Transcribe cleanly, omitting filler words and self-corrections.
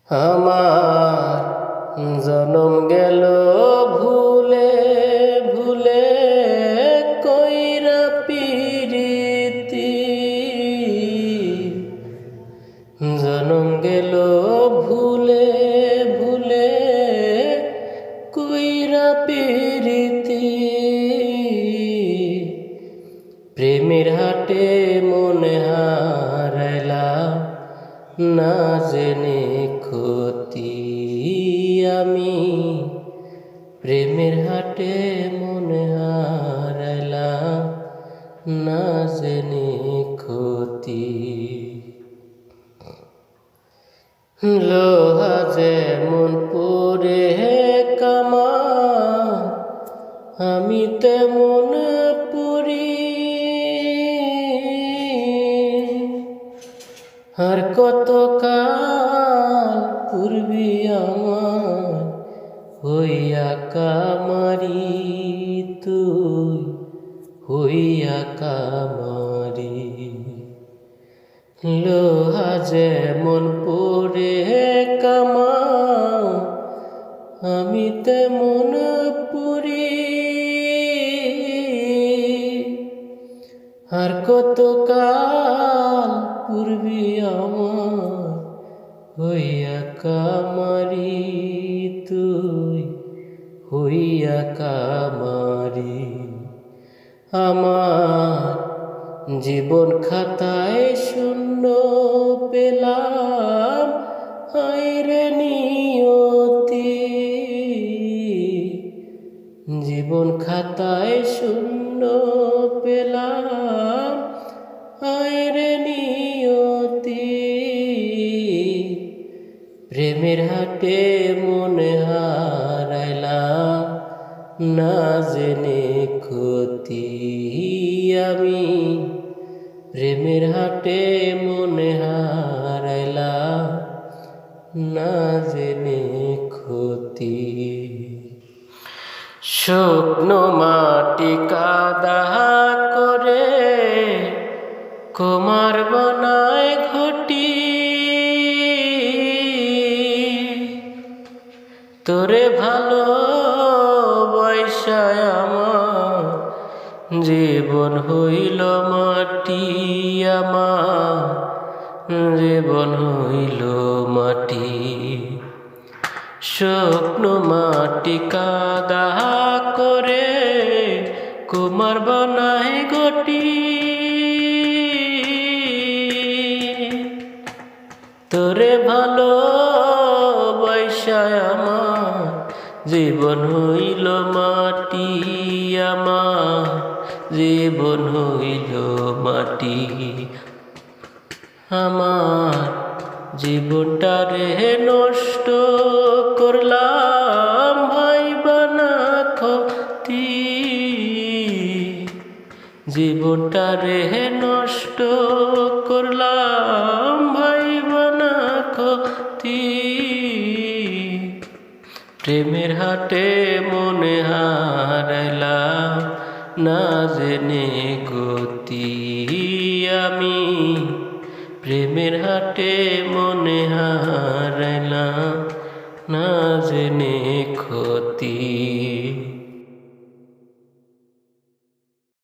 আমার জনম গেল ভুলে ভুলে কইরা পিরিতি, জনম গেল ভুলে ভুলে কইরা পিরিতি। প্রেমের হাটে মনে হারাইলাম না জেনে ক্ষতি আমি, প্রেমের হাটে মনে হারাইলাম না জেনে ক্ষতি। লোহা যেমন পরে কামা আমি তেমন পড়ি, আর কত কাল পূর্বী আমার হইয়া কামারি, তুই হইয়া কামারি। লোহা যেমন পরে কামা আমি তেমন পড়ি, আর কত কাল পূর্বী আমার হইয়া কামারি, তুই হইয়া কামারি। আমার জীবন খাতায় শূন্য পেলাম হায়রে নিয়তি, জীবন খাতায় শূন্য পেলাম হায়রে নিয়তি। প্রেমের হাটে মনে হারাইলাম না জেনে ক্ষতি আমি, প্রেমের হাটে মনে হারাইলাম না জেনে ক্ষতি। শুকনো মাটি কাদা করে কুমার বানায় ঘটি, তোরে ভালোবাসায় আমার জীবন হইল মাটি, আমার জীবন হইল মাটি। শুকনো মাটি কাদা করে কুমার বানায় ঘটি, তোরে ভালোবাসায় আমার জীবন হইল মাটি, আমার জীবন হইল মাটি। আমার জীবনটারে নষ্ট করলাম ভাইবা না ক্ষতি, জীবনটারে নষ্ট করলাম ভাইবা না ক্ষতি। প্রেমের হাটে মনে হারাইলাম না জেনে গতি আমি, প্রেমের হাটে মনে হারাইলাম না জেনে ক্ষতি।